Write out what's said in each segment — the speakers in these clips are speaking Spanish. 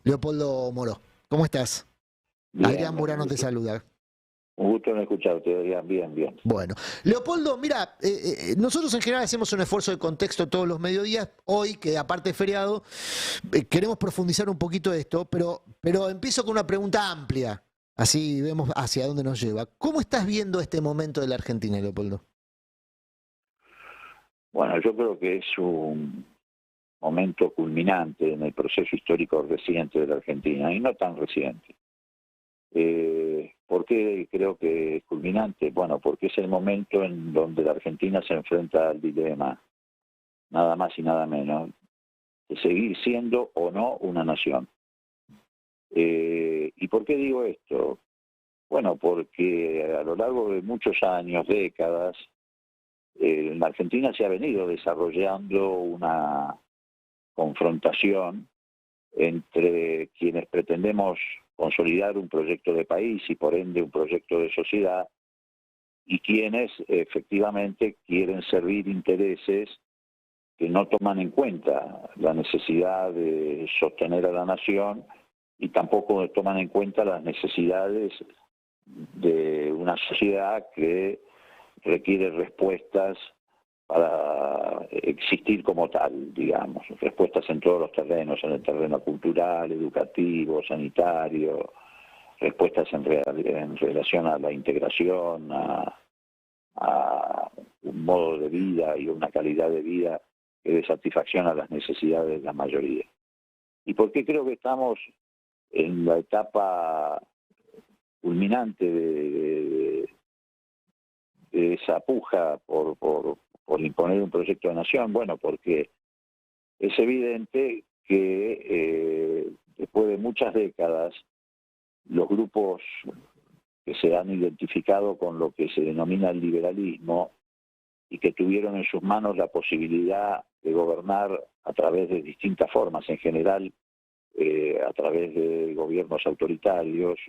Leopoldo Moro. ¿Cómo estás? Adrián Bien, Murano te saluda. un gusto en escucharte, Adrián. Bien, bien. Bueno, Leopoldo, mira, nosotros en general hacemos un esfuerzo de contexto todos los mediodías. Hoy, que aparte es feriado, queremos profundizar un poquito esto, pero empiezo con una pregunta amplia. Así vemos hacia dónde nos lleva. ¿Cómo estás viendo este momento de la Argentina, Leopoldo? Bueno, yo creo que es un momento culminante en el proceso histórico reciente de la Argentina, y no tan reciente. ¿Por qué creo que es culminante? Bueno, porque es el momento en donde la Argentina se enfrenta al dilema, nada más y nada menos, de seguir siendo o no una nación. ¿Y por qué digo esto? Bueno, porque a lo largo de muchos años, décadas, en la Argentina se ha venido desarrollando una confrontación entre quienes pretendemos consolidar un proyecto de país y por ende un proyecto de sociedad y quienes efectivamente quieren servir intereses que no toman en cuenta la necesidad de sostener a la nación y tampoco toman en cuenta las necesidades de una sociedad que requiere respuestas para existir como tal, digamos, respuestas en todos los terrenos, en el terreno cultural, educativo, sanitario, respuestas en relación a la integración, a un modo de vida y una calidad de vida que dé satisfacción a las necesidades de la mayoría. ¿Y por qué creo que estamos en la etapa culminante de esa puja por imponer un proyecto de nación? Bueno, porque es evidente que después de muchas décadas, los grupos que se han identificado con lo que se denomina el liberalismo y que tuvieron en sus manos la posibilidad de gobernar a través de distintas formas, en general a través de gobiernos autoritarios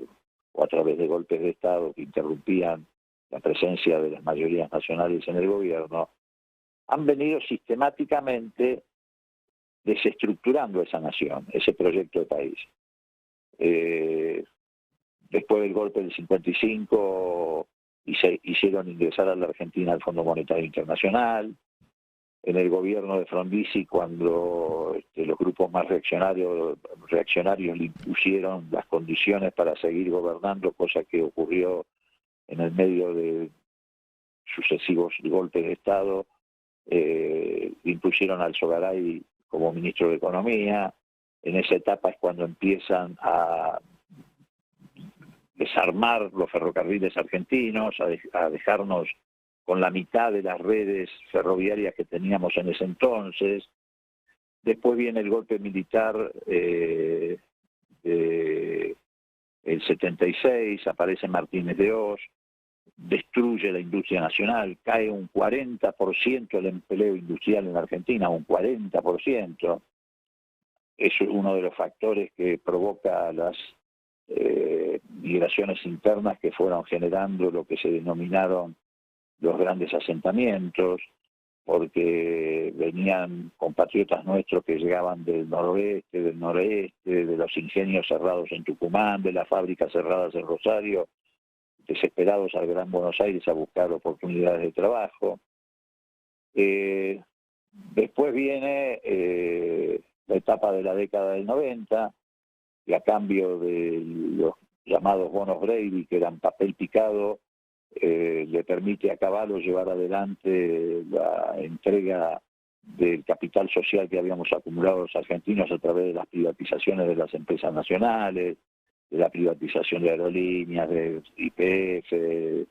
o a través de golpes de Estado que interrumpían la presencia de las mayorías nacionales en el gobierno, han venido sistemáticamente desestructurando esa nación, ese proyecto de país. Eh, Después del golpe del 55 y se hicieron ingresar a la Argentina al Fondo Monetario Internacional. En el gobierno de Frondizi, cuando los grupos más reaccionarios le impusieron las condiciones para seguir gobernando, cosa que ocurrió en el medio de sucesivos golpes de Estado, impusieron al Sogaray como ministro de Economía. En esa etapa es cuando empiezan a desarmar los ferrocarriles argentinos, a dejarnos con la mitad de las redes ferroviarias que teníamos en ese entonces. Después viene el golpe militar del 76, aparece Martínez de Oz, destruye la industria nacional, cae un 40% el empleo industrial en la Argentina, un 40%. Es uno de los factores que provoca las migraciones internas que fueron generando lo que se denominaron los grandes asentamientos, porque venían compatriotas nuestros que llegaban del noroeste, del noreste, de los ingenios cerrados en Tucumán, de las fábricas cerradas en Rosario, desesperados al Gran Buenos Aires a buscar oportunidades de trabajo. Después viene la etapa de la década del 90, y a cambio de los llamados bonos Brady, que eran papel picado, le permite a Cavallo llevar adelante la entrega del capital social que habíamos acumulado los argentinos a través de las privatizaciones de las empresas nacionales, de la privatización de aerolíneas, de YPF,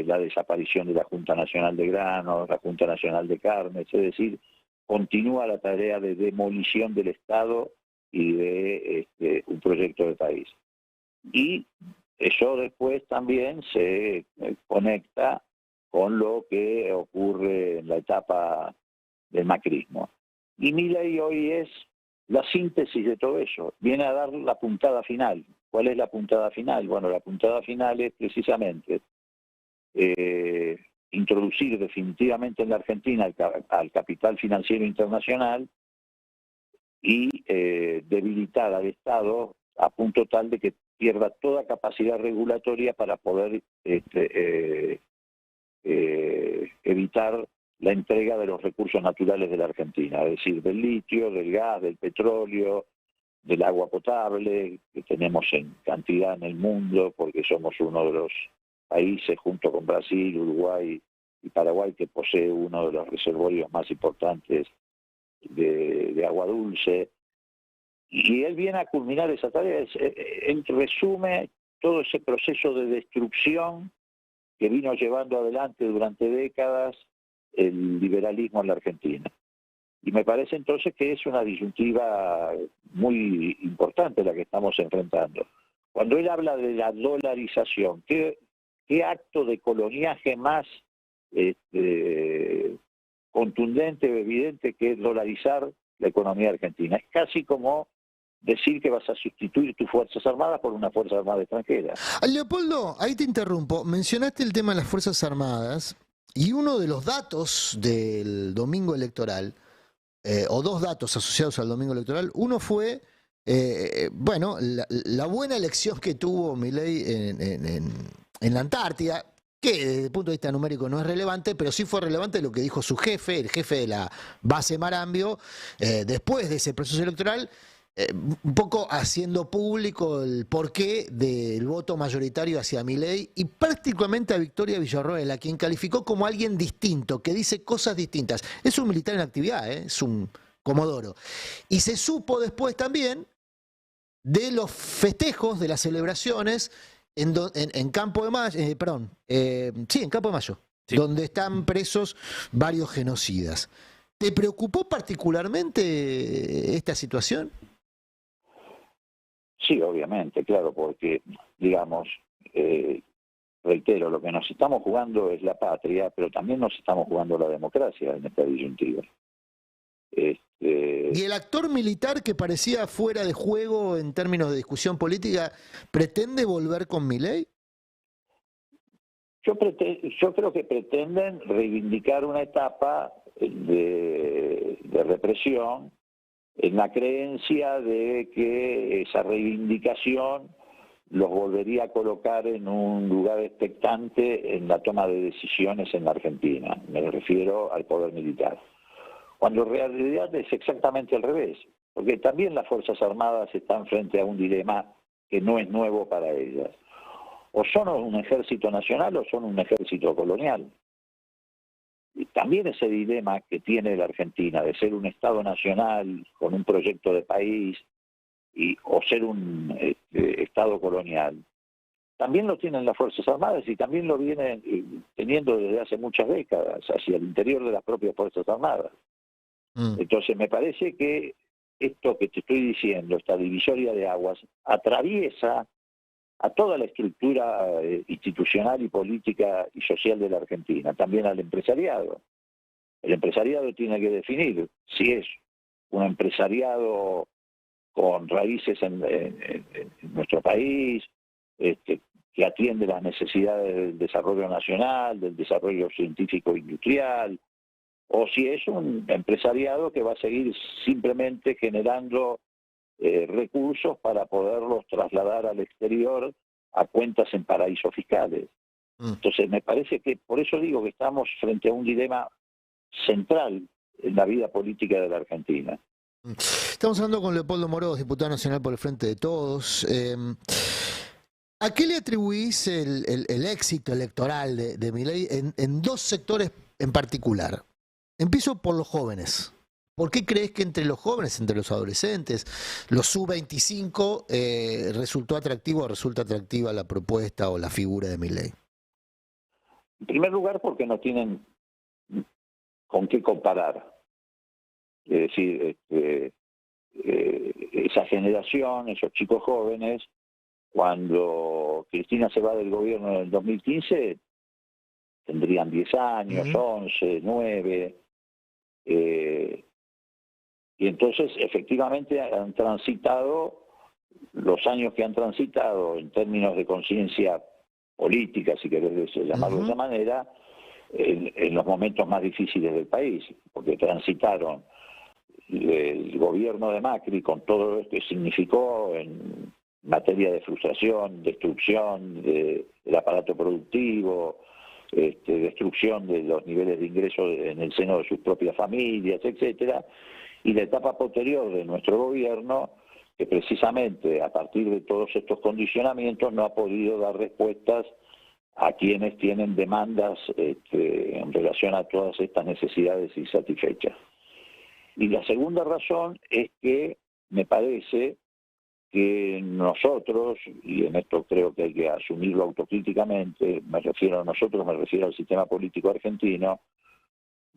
la desaparición de la Junta Nacional de Granos, la Junta Nacional de Carnes, es decir, continúa la tarea de demolición del Estado y de un proyecto de país. Y eso después también se conecta con lo que ocurre en la etapa del macrismo. Y Milei hoy es la síntesis de todo eso, viene a dar la puntada final. ¿Cuál es la puntada final? Bueno, la puntada final es precisamente introducir definitivamente en la Argentina al capital financiero internacional y debilitar al Estado a punto tal de que pierda toda capacidad regulatoria para poder evitar la entrega de los recursos naturales de la Argentina, es decir, del litio, del gas, del petróleo, del agua potable, que tenemos en cantidad en el mundo, porque somos uno de los países, junto con Brasil, Uruguay y Paraguay, que posee uno de los reservorios más importantes de agua dulce. Y él viene a culminar esa tarea. Él resume todo ese proceso de destrucción que vino llevando adelante durante décadas el liberalismo en la Argentina. Y me parece entonces que es una disyuntiva muy importante la que estamos enfrentando. Cuando él habla de la dolarización, ¿qué acto de coloniaje más contundente o evidente que es dolarizar la economía argentina? Es casi como decir que vas a sustituir tus Fuerzas Armadas por una Fuerza Armada extranjera. Leopoldo, ahí te interrumpo. Mencionaste el tema de las Fuerzas Armadas y uno de los datos del domingo electoral, o dos datos asociados al domingo electoral, uno fue, bueno, la buena elección que tuvo Milei en la Antártida, que desde el punto de vista numérico no es relevante, pero sí fue relevante lo que dijo su jefe, el jefe de la base Marambio, después de ese proceso electoral, un poco haciendo público el porqué del voto mayoritario hacia Milei y prácticamente a Victoria Villarroel, a quien calificó como alguien distinto, que dice cosas distintas. Es un militar en actividad, es un comodoro. Y se supo después también de los festejos, de las celebraciones en Campo de Mayo, sí, en Campo de Mayo, sí, donde están presos varios genocidas. ¿Te preocupó particularmente esta situación? Sí, obviamente, claro, porque, digamos, reitero, lo que nos estamos jugando es la patria, pero también nos estamos jugando la democracia en esta disyuntiva. ¿Y el actor militar que parecía fuera de juego en términos de discusión política pretende volver con Milei? Yo creo que pretenden reivindicar una etapa de represión en la creencia de que esa reivindicación los volvería a colocar en un lugar expectante en la toma de decisiones en la Argentina. Me refiero al poder militar. Cuando en realidad es exactamente al revés, porque también las Fuerzas Armadas están frente a un dilema que no es nuevo para ellas. O son un ejército nacional o son un ejército colonial. Y también ese dilema que tiene la Argentina de ser un Estado nacional con un proyecto de país o ser un Estado colonial, también lo tienen las Fuerzas Armadas y también lo vienen teniendo desde hace muchas décadas hacia el interior de las propias Fuerzas Armadas. Entonces me parece que esto que te estoy diciendo, esta divisoria de aguas, atraviesa a toda la estructura institucional y política y social de la Argentina, también al empresariado. El empresariado tiene que definir si es un empresariado con raíces en nuestro país, que atiende las necesidades del desarrollo nacional, del desarrollo científico e industrial, o si es un empresariado que va a seguir simplemente generando recursos para poderlos trasladar al exterior a cuentas en paraísos fiscales. Entonces me parece que, por eso digo que estamos frente a un dilema central en la vida política de la Argentina. Estamos hablando con Leopoldo Moroz, diputado nacional por el Frente de Todos. ¿A qué le atribuís el éxito electoral de Milei en dos sectores en particular? Empiezo por los jóvenes. ¿Por qué crees que entre los jóvenes, entre los adolescentes, los sub-25, resultó atractivo o resulta atractiva la propuesta o la figura de Milei? En primer lugar, porque no tienen con qué comparar. Es decir, esa generación, esos chicos jóvenes, cuando Cristina se va del gobierno en el 2015, tendrían 10 años, 11, 9... y entonces efectivamente han transitado los años que han transitado en términos de conciencia política, si querés llamarlo de esa manera, en los momentos más difíciles del país, porque transitaron el gobierno de Macri, con todo lo que significó en materia de frustración, destrucción del aparato productivo, destrucción de los niveles de ingresos en el seno de sus propias familias, etcétera, y la etapa posterior de nuestro gobierno, que precisamente a partir de todos estos condicionamientos no ha podido dar respuestas a quienes tienen demandas en relación a todas estas necesidades insatisfechas. Y la segunda razón es que me parece que nosotros, y en esto creo que hay que asumirlo autocríticamente, me refiero a nosotros, me refiero al sistema político argentino,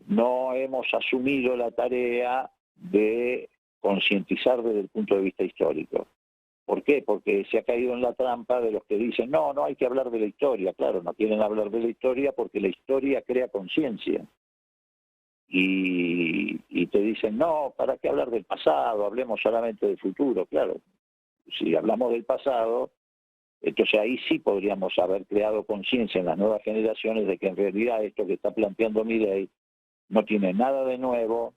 no hemos asumido la tarea de concientizar desde el punto de vista histórico. ¿Por qué? Porque se ha caído en la trampa de los que dicen, no hay que hablar de la historia. Claro, no quieren hablar de la historia porque la historia crea conciencia. Y te dicen, no, ¿para qué hablar del pasado? Hablemos solamente del futuro. Claro, si hablamos del pasado, entonces ahí sí podríamos haber creado conciencia en las nuevas generaciones de que en realidad esto que está planteando Milei no tiene nada de nuevo,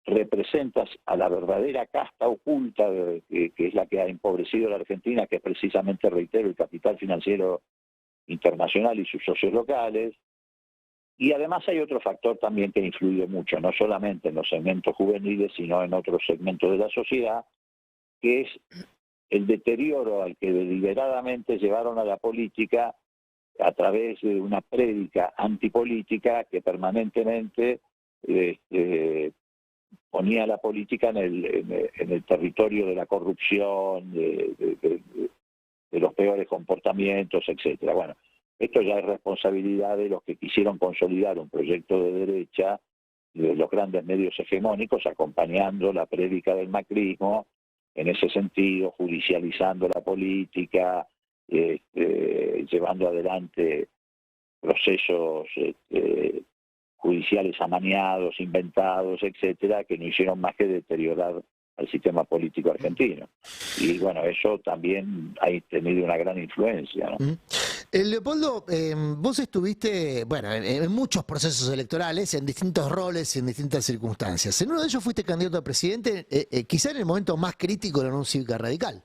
representas a la verdadera casta oculta que es la que ha empobrecido a la Argentina, que es precisamente, reitero, el capital financiero internacional y sus socios locales. Y además hay otro factor también que influye mucho, no solamente en los segmentos juveniles, sino en otros segmentos de la sociedad, que es el deterioro al que deliberadamente llevaron a la política a través de una prédica antipolítica que permanentemente ponía la política en el territorio de la corrupción, de los peores comportamientos, etcétera. Bueno, esto ya es responsabilidad de los que quisieron consolidar un proyecto de derecha, de los grandes medios hegemónicos, acompañando la prédica del macrismo, en ese sentido, judicializando la política, llevando adelante procesos judiciales amañados, inventados, etcétera, que no hicieron más que deteriorar al sistema político argentino. Y bueno, eso también ha tenido una gran influencia, ¿no? Leopoldo, vos estuviste, bueno, en muchos procesos electorales, en distintos roles y en distintas circunstancias. En uno de ellos fuiste candidato a presidente, quizá en el momento más crítico de la Unión Cívica Radical.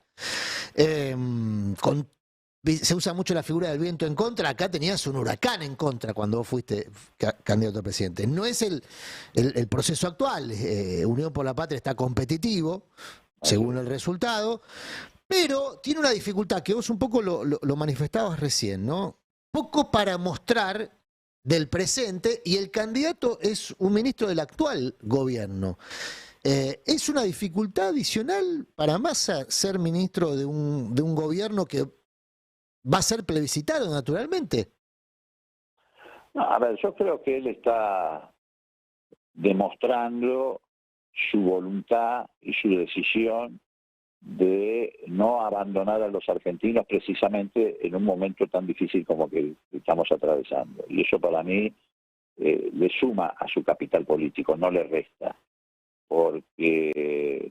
Se usa mucho la figura del viento en contra, acá tenías un huracán en contra cuando vos fuiste candidato a presidente. No es el proceso actual, Unión por la Patria está competitivo, según el resultado, pero tiene una dificultad que vos un poco lo manifestabas recién, ¿no? Poco para mostrar del presente y el candidato es un ministro del actual gobierno. ¿Es una dificultad adicional para Massa ser ministro de un gobierno que va a ser plebiscitado naturalmente? No, a ver, yo creo que él está demostrando su voluntad y su decisión de no abandonar a los argentinos precisamente en un momento tan difícil como que estamos atravesando. Y eso para mí le suma a su capital político, no le resta. Porque,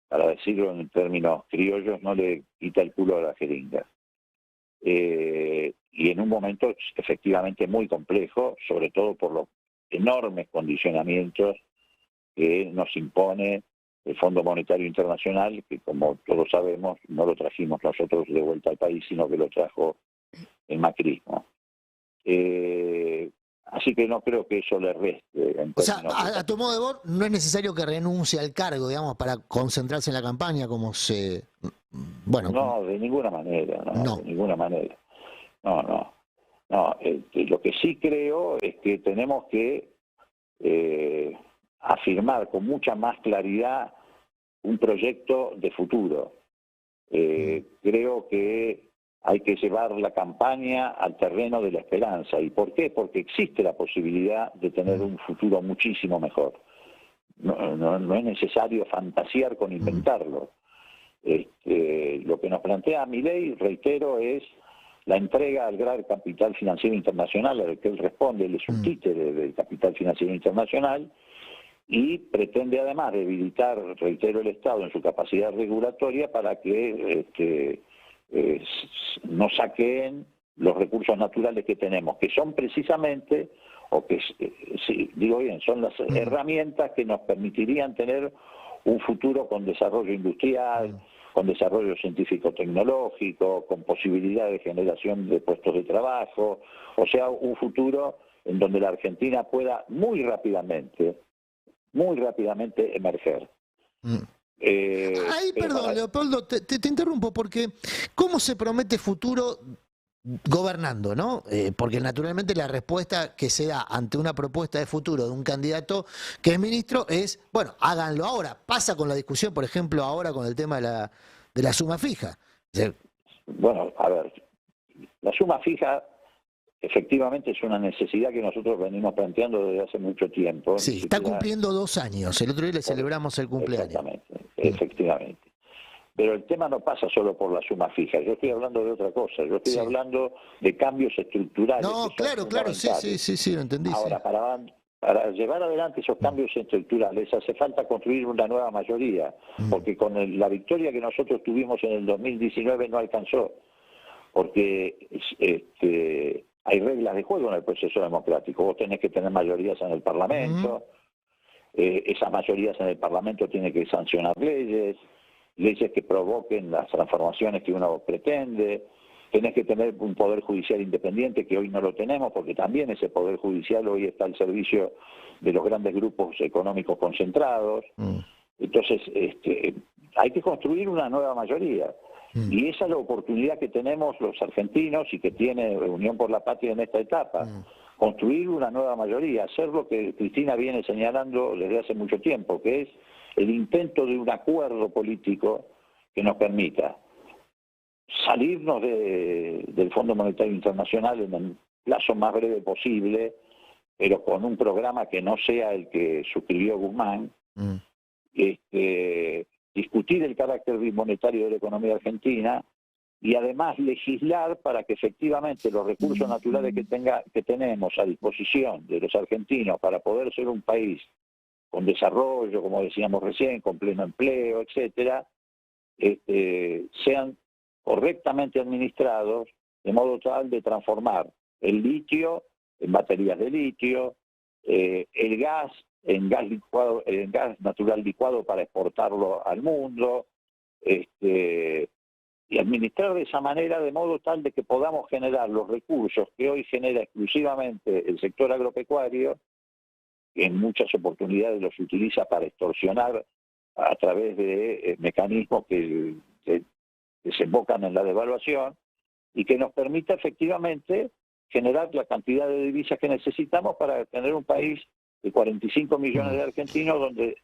para decirlo en términos criollos, no le quita el culo a la jeringa. Y en un momento efectivamente muy complejo, sobre todo por los enormes condicionamientos que nos impone el Fondo Monetario Internacional, que como todos sabemos no lo trajimos nosotros de vuelta al país, sino que lo trajo el macrismo. Así que no creo que eso le reste. O sea, a tu modo de ver, no es necesario que renuncie al cargo, digamos, para concentrarse en la campaña, como se... Bueno, no, de ninguna manera, no. De ninguna manera. No. Lo que sí creo es que tenemos que afirmar con mucha más claridad un proyecto de futuro. Creo que hay que llevar la campaña al terreno de la esperanza. ¿Y por qué? Porque existe la posibilidad de tener un futuro muchísimo mejor. No es necesario fantasear con inventarlo. Lo que nos plantea Milei, reitero, es la entrega al gran capital financiero internacional al que él responde, él es un títere del capital financiero internacional, y pretende además debilitar, reitero, el Estado en su capacidad regulatoria para que no saqueen los recursos naturales que tenemos, que son precisamente o que, sí, digo bien, son las herramientas que nos permitirían tener un futuro con desarrollo industrial, con desarrollo científico-tecnológico, con posibilidad de generación de puestos de trabajo, o sea, un futuro en donde la Argentina pueda muy rápidamente emerger. Ay, Pero perdón, para, Leopoldo, te interrumpo porque ¿cómo se promete futuro gobernando, ¿no? Porque naturalmente la respuesta que se da ante una propuesta de futuro de un candidato que es ministro es, bueno, háganlo ahora. Pasa con la discusión, por ejemplo, ahora con el tema de la suma fija. O sea, bueno, a ver, la suma fija efectivamente es una necesidad que nosotros venimos planteando desde hace mucho tiempo, ni sí, está siquiera cumpliendo 2 años. El otro día le por, celebramos el cumpleaños. exactamente, efectivamente. Pero el tema no pasa solo por la suma fija, yo estoy hablando de otra cosa, yo estoy Sí. hablando de cambios estructurales No, que son claro, sí, fundamentales. sí, lo entendí, sí. Ahora, para llevar adelante esos cambios estructurales hace falta construir una nueva mayoría, porque con la victoria que nosotros tuvimos en el 2019 no alcanzó, porque hay reglas de juego en el proceso democrático. Vos tenés que tener mayorías en el Parlamento, esas mayorías en el Parlamento tienen que sancionar leyes que provoquen las transformaciones que uno pretende. Tenés que tener un poder judicial independiente, que hoy no lo tenemos, porque también ese poder judicial hoy está al servicio de los grandes grupos económicos concentrados. Entonces, hay que construir una nueva mayoría. Y esa es la oportunidad que tenemos los argentinos y que tiene Unión por la Patria en esta etapa. Construir una nueva mayoría, hacer lo que Cristina viene señalando desde hace mucho tiempo, que es el intento de un acuerdo político que nos permita salirnos del Fondo Monetario Internacional en el plazo más breve posible, pero con un programa que no sea el que suscribió Guzmán, discutir el carácter bimonetario de la economía argentina y además legislar para que efectivamente los recursos naturales que tenemos a disposición de los argentinos para poder ser un país con desarrollo, como decíamos recién, con pleno empleo, etcétera, sean correctamente administrados de modo tal de transformar el litio en baterías de litio, el gas en gas licuado, en gas natural licuado para exportarlo al mundo, y administrar de esa manera de modo tal de que podamos generar los recursos que hoy genera exclusivamente el sector agropecuario, que en muchas oportunidades los utiliza para extorsionar a través de mecanismos que desembocan en la devaluación, y que nos permita efectivamente generar la cantidad de divisas que necesitamos para tener un país de 45 millones de argentinos, donde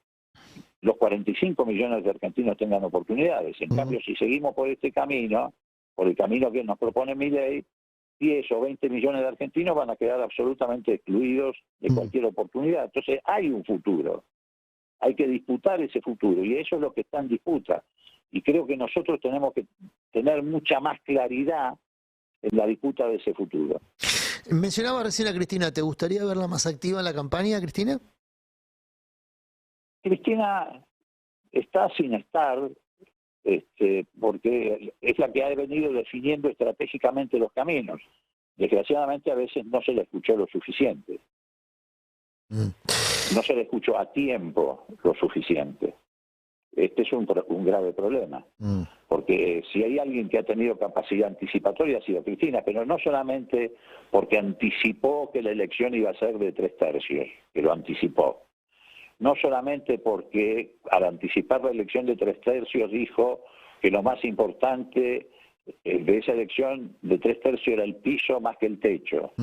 los 45 millones de argentinos tengan oportunidades. En cambio, si seguimos por este camino, por el camino que nos propone Milei, 10 o 20 millones de argentinos van a quedar absolutamente excluidos de cualquier oportunidad. Entonces hay un futuro, hay que disputar ese futuro, y eso es lo que está en disputa. Y creo que nosotros tenemos que tener mucha más claridad en la disputa de ese futuro. Mencionaba recién a Cristina, ¿te gustaría verla más activa en la campaña, Cristina? Cristina está sin estar, porque es la que ha venido definiendo estratégicamente los caminos. Desgraciadamente a veces no se le escuchó lo suficiente. No se le escuchó a tiempo lo suficiente. Este es un grave problema, porque si hay alguien que ha tenido capacidad anticipatoria ha sido Cristina, pero no solamente porque anticipó que la elección iba a ser de 3/3, que lo anticipó, no solamente porque al anticipar la elección de 3/3 dijo que lo más importante de esa elección de 3/3 era el piso más que el techo,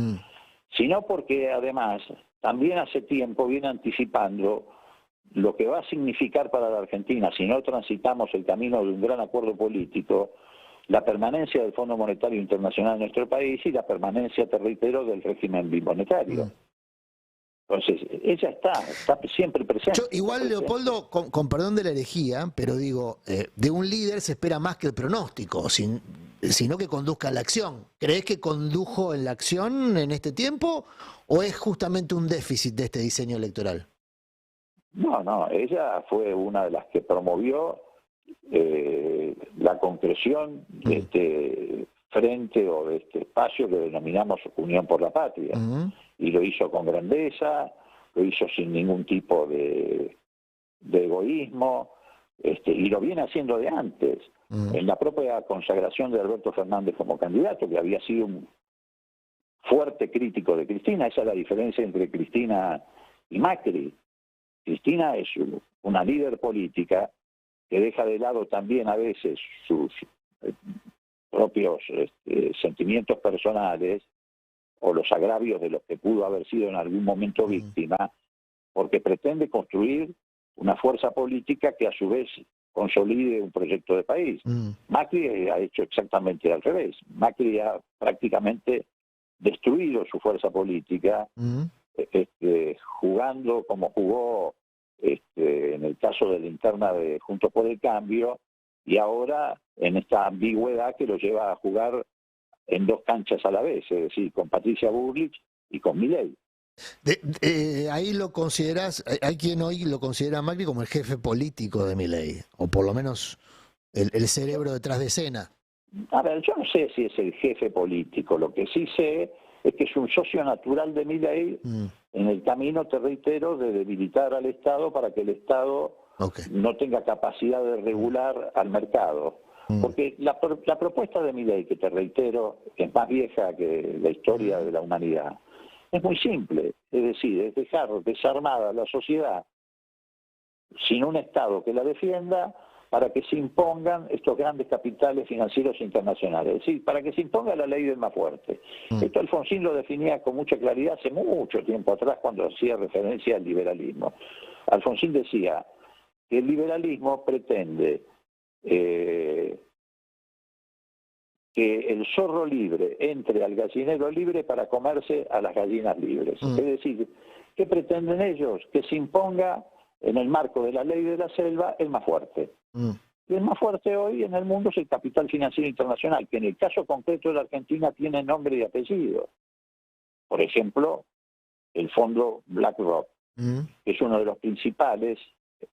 sino porque además también hace tiempo viene anticipando lo que va a significar para la Argentina, si no transitamos el camino de un gran acuerdo político, la permanencia del Fondo Monetario Internacional en nuestro país y la permanencia, te reitero, del régimen bimonetario. Entonces, ella está siempre presente. Igual, Leopoldo, con perdón de la herejía, pero digo, de un líder se espera más que el pronóstico, sino que conduzca la acción. ¿Crees que condujo en la acción en este tiempo o es justamente un déficit de este diseño electoral? No, ella fue una de las que promovió la concreción de este frente o de este espacio que denominamos Unión por la Patria. y lo hizo con grandeza, lo hizo sin ningún tipo de egoísmo, y lo viene haciendo de antes. En la propia consagración de Alberto Fernández como candidato, que había sido un fuerte crítico de Cristina, esa es la diferencia entre Cristina y Macri. Cristina es una líder política que deja de lado también a veces sus propios sentimientos personales o los agravios de los que pudo haber sido en algún momento víctima, porque pretende construir una fuerza política que a su vez consolide un proyecto de país. Macri ha hecho exactamente al revés. Macri ha prácticamente destruido su fuerza política, jugando como jugó en el caso de la interna de Juntos por el Cambio, y ahora en esta ambigüedad que lo lleva a jugar en dos canchas a la vez, es decir, con Patricia Bullrich y con Milei. Ahí lo considerás, hay quien hoy lo considera a Macri como el jefe político de Milei, o por lo menos el cerebro detrás de escena. A ver, yo no sé si es el jefe político, lo que sí sé es que es un socio natural de Milei en el camino, te reitero, de debilitar al Estado para que el Estado no tenga capacidad de regular al mercado. Porque la propuesta de Milei, que te reitero, es más vieja que la historia de la humanidad, es muy simple, es decir, es dejar desarmada la sociedad sin un Estado que la defienda para que se impongan estos grandes capitales financieros internacionales, es decir, para que se imponga la ley del más fuerte. Esto Alfonsín lo definía con mucha claridad hace mucho tiempo atrás cuando hacía referencia al liberalismo. Alfonsín decía que el liberalismo pretende que el zorro libre entre al gallinero libre para comerse a las gallinas libres. Es decir, ¿qué pretenden ellos? Que se imponga en el marco de la ley de la selva el más fuerte. Y el más fuerte hoy en el mundo es el capital financiero internacional, que en el caso concreto de la Argentina tiene nombre y apellido. Por ejemplo, el fondo BlackRock, que es uno de los principales,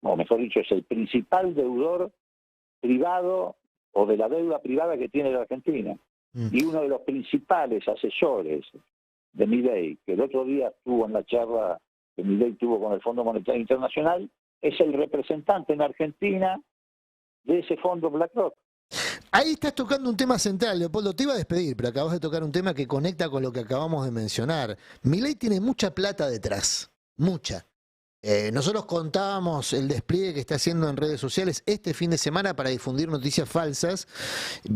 o mejor dicho, es el principal deudor privado o de la deuda privada que tiene la Argentina. Y uno de los principales asesores de Milei, que el otro día estuvo en la charla que Milei tuvo con el Fondo Monetario Internacional, es el representante en Argentina de ese fondo BlackRock. Ahí estás tocando un tema central, Leopoldo. Te iba a despedir, pero acabas de tocar un tema que conecta con lo que acabamos de mencionar. Milei tiene mucha plata detrás, mucha. Nosotros contábamos el despliegue que está haciendo en redes sociales este fin de semana para difundir noticias falsas,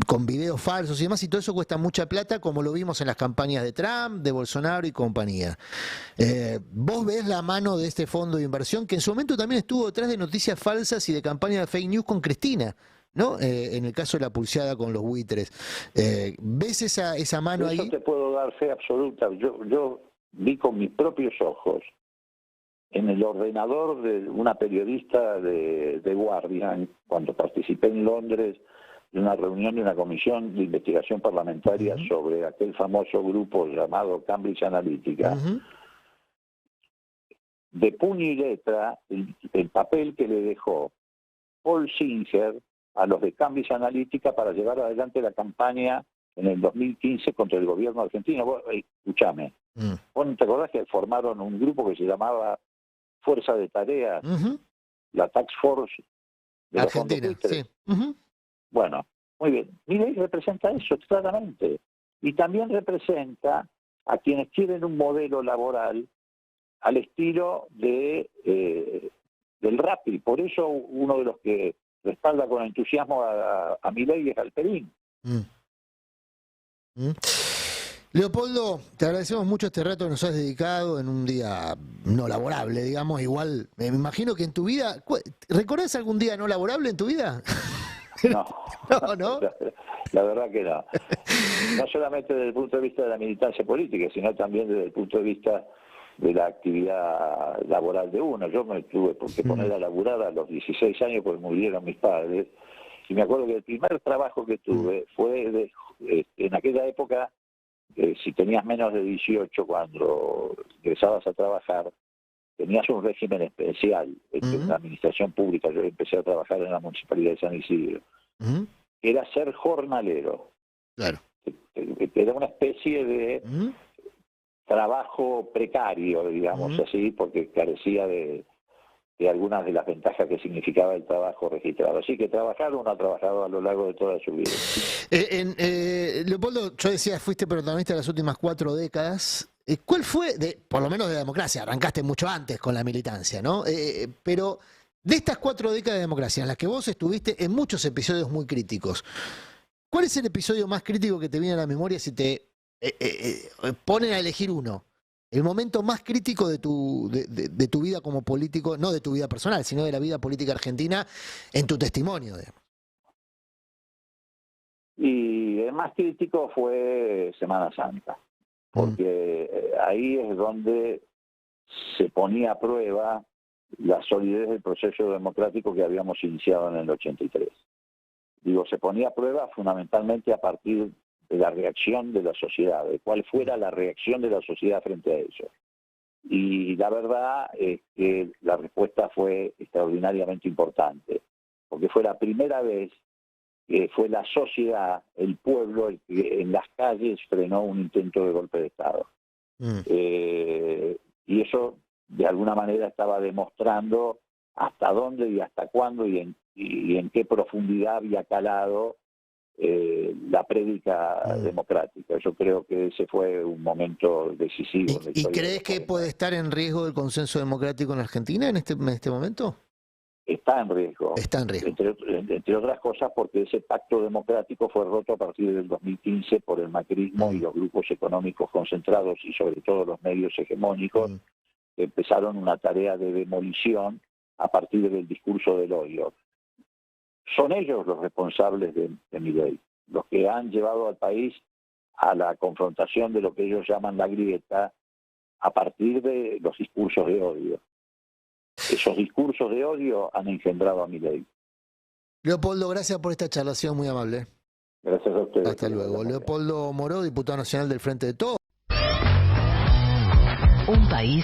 con videos falsos y demás, y todo eso cuesta mucha plata, como lo vimos en las campañas de Trump, de Bolsonaro y compañía. ¿Vos ves la mano de este fondo de inversión, que en su momento también estuvo detrás de noticias falsas y de campañas de fake news con Cristina, ¿no? En el caso de la pulseada con los buitres. ¿Ves esa mano ahí? Eso te puedo dar fe absoluta. Yo vi con mis propios ojos en el ordenador de una periodista de Guardian, cuando participé en Londres de una reunión de una comisión de investigación parlamentaria sobre aquel famoso grupo llamado Cambridge Analytica, de puño y letra el papel que le dejó Paul Singer a los de Cambridge Analytica para llevar adelante la campaña en el 2015 contra el gobierno argentino. Vos, escúchame, ¿vos no te acordás que formaron un grupo que se llamaba Fuerza de Tareas, la Task Force de Argentina? Sí. Bueno, muy bien. Milei representa eso claramente. Y también representa a quienes quieren un modelo laboral al estilo del Rappi. Por eso uno de los que respalda con entusiasmo a Milei es Galperín. Leopoldo, te agradecemos mucho este rato que nos has dedicado en un día no laborable, digamos. Igual, me imagino que en tu vida, ¿recordás algún día no laborable en tu vida? No, ¿No? La verdad que no. No solamente desde el punto de vista de la militancia política, sino también desde el punto de vista de la actividad laboral de uno. Yo me tuve que poner a laburar a los 16 años porque murieron mis padres. Y me acuerdo que el primer trabajo que tuve fue en aquella época. Si tenías menos de 18 cuando ingresabas a trabajar, tenías un régimen especial en la administración pública. Yo empecé a trabajar en la Municipalidad de San Isidro. Era ser jornalero. Claro. Era una especie de trabajo precario, digamos así, porque carecía de algunas de las ventajas que significaba el trabajo registrado. Así que trabajar uno ha trabajado a lo largo de toda su vida. Leopoldo, yo decía, fuiste protagonista de las últimas 4 décadas. ¿Cuál fue, por lo menos de la democracia? Arrancaste mucho antes con la militancia, ¿no? Pero de estas 4 décadas de democracia en las que vos estuviste en muchos episodios muy críticos, ¿cuál es el episodio más crítico que te viene a la memoria si te ponen a elegir uno? El momento más crítico de tu vida como político, no de tu vida personal, sino de la vida política argentina, en tu testimonio, digamos. Y el más crítico fue Semana Santa, porque ahí es donde se ponía a prueba la solidez del proceso democrático que habíamos iniciado en el 83. Digo, se ponía a prueba fundamentalmente a partir de la reacción de la sociedad, de cuál fuera la reacción de la sociedad frente a eso. Y la verdad es que la respuesta fue extraordinariamente importante, porque fue la primera vez que fue la sociedad, el pueblo, el que en las calles frenó un intento de golpe de Estado. Y eso, de alguna manera, estaba demostrando hasta dónde y hasta cuándo y en qué profundidad había calado la prédica democrática. Yo creo que ese fue un momento decisivo. ¿Y crees que puede estar en riesgo el consenso democrático en Argentina en este momento? Está en riesgo. Está en riesgo. Entre otras cosas porque ese pacto democrático fue roto a partir del 2015 por el macrismo y los grupos económicos concentrados y sobre todo los medios hegemónicos que empezaron una tarea de demolición a partir del discurso del odio. Son ellos los responsables de Milei, los que han llevado al país a la confrontación de lo que ellos llaman la grieta a partir de los discursos de odio. Esos discursos de odio han engendrado a Milei. Leopoldo, gracias por esta charla, ha sido muy amable. Gracias a ustedes. Hasta luego. Leopoldo Moró, diputado nacional del Frente de Todos. Un país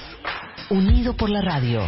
unido por la radio.